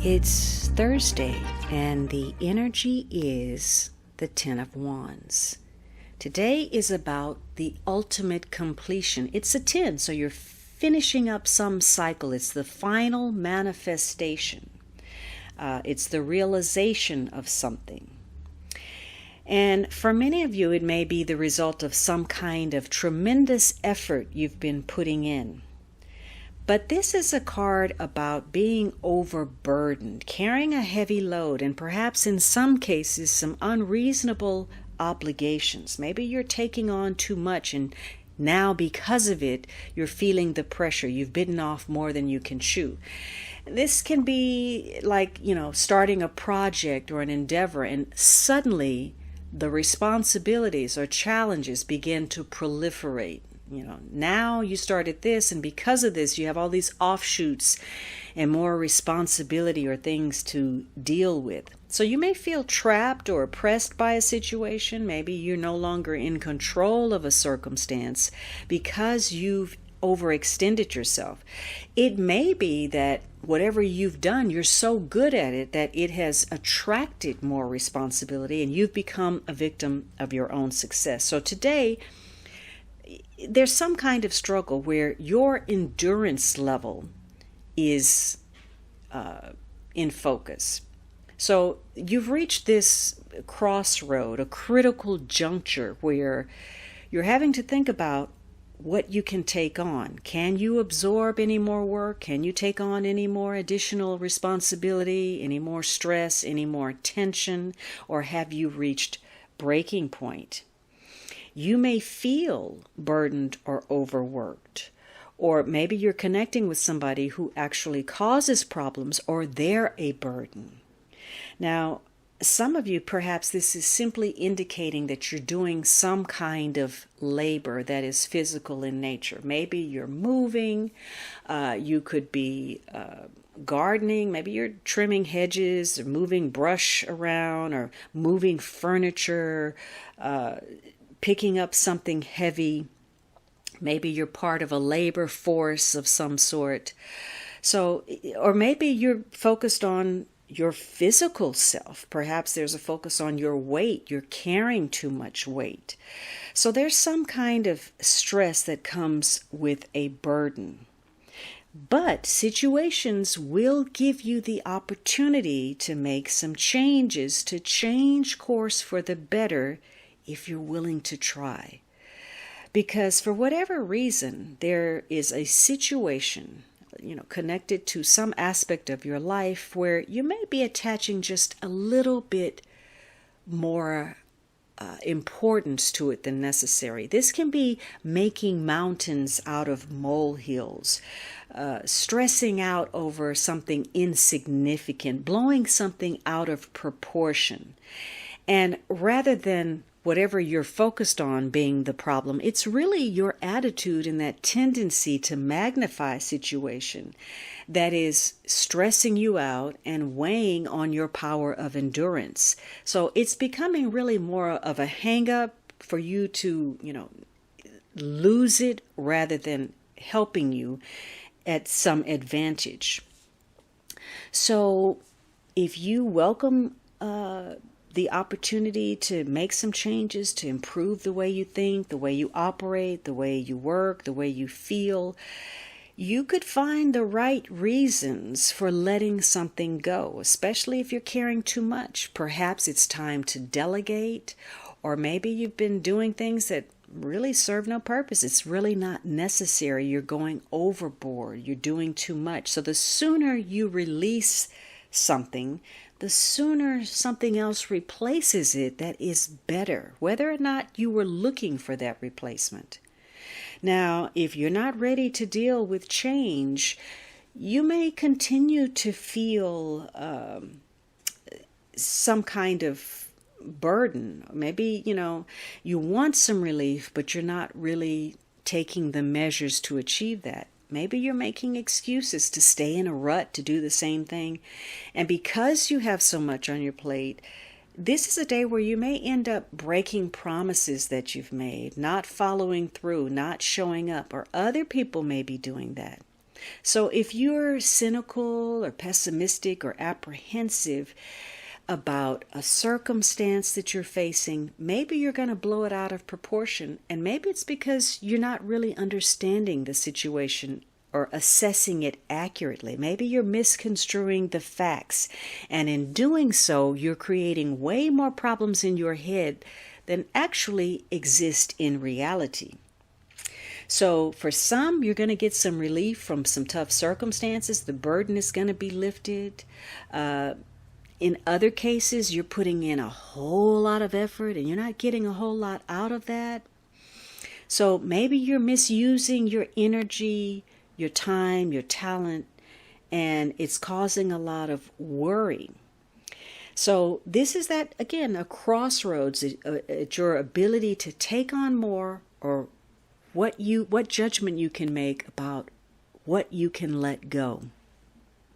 It's Thursday, and the energy is the Ten of Wands. Today is about the ultimate completion. It's a 10, so you're finishing up some cycle. It's the final manifestation. It's the realization of something. And for many of you, it may be the result of some kind of tremendous effort you've been putting in. But this is a card about being overburdened, carrying a heavy load, and perhaps in some cases some unreasonable obligations. Maybe you're taking on too much, and now because of it, you're feeling the pressure. You've bitten off more than you can chew. This can be like, starting a project or an endeavor, and suddenly the responsibilities or challenges begin to proliferate. Now you started this, and because of this, you have all these offshoots and more responsibility or things to deal with. So you may feel trapped or oppressed by a situation. Maybe you're no longer in control of a circumstance because you've overextended yourself. It may be that whatever you've done, you're so good at it that it has attracted more responsibility, and you've become a victim of your own success. So today, there's some kind of struggle where your endurance level is in focus. So you've reached this crossroad, a critical juncture where you're having to think about what you can take on. Can you absorb any more work? Can you take on any more additional responsibility, any more stress, any more tension, or have you reached breaking point? You may feel burdened or overworked, or maybe you're connecting with somebody who actually causes problems, or they're a burden. Now, some of you, perhaps this is simply indicating that you're doing some kind of labor that is physical in nature. Maybe you're moving, you could be gardening, maybe you're trimming hedges, or moving brush around, or moving furniture, picking up something heavy. Maybe you're part of a labor force of some sort. So, or maybe you're focused on your physical self. Perhaps there's a focus on your weight. You're carrying too much weight. So there's some kind of stress that comes with a burden. But situations will give you the opportunity to make some changes, to change course for the better, if you're willing to try. Because for whatever reason, there is a situation, connected to some aspect of your life where you may be attaching just a little bit more importance to it than necessary. This can be making mountains out of molehills, stressing out over something insignificant, blowing something out of proportion. And rather than whatever you're focused on being the problem, it's really your attitude and that tendency to magnify a situation that is stressing you out and weighing on your power of endurance. So it's becoming really more of a hang-up for you to, lose it rather than helping you at some advantage. So if you welcome the opportunity to make some changes, to improve the way you think, the way you operate, the way you work, the way you feel, you could find the right reasons for letting something go, especially if you're carrying too much. Perhaps it's time to delegate, or maybe you've been doing things that really serve no purpose. It's really not necessary. You're going overboard. You're doing too much. So the sooner you release something, the sooner something else replaces it that is better, whether or not you were looking for that replacement. Now, if you're not ready to deal with change, you may continue to feel some kind of burden. Maybe, you want some relief, but you're not really taking the measures to achieve that. Maybe you're making excuses to stay in a rut, to do the same thing. And because you have so much on your plate, this is a day where you may end up breaking promises that you've made, not following through, not showing up, or other people may be doing that. So if you're cynical or pessimistic or apprehensive about a circumstance that you're facing, maybe you're going to blow it out of proportion. And maybe it's because you're not really understanding the situation or assessing it accurately. Maybe you're misconstruing the facts. And in doing so, you're creating way more problems in your head than actually exist in reality. So for some, you're going to get some relief from some tough circumstances. The burden is going to be lifted. In other cases, you're putting in a whole lot of effort and you're not getting a whole lot out of that. So maybe you're misusing your energy, your time, your talent, and it's causing a lot of worry. So this is that, again, a crossroads at your ability to take on more, or what judgment you can make about what you can let go.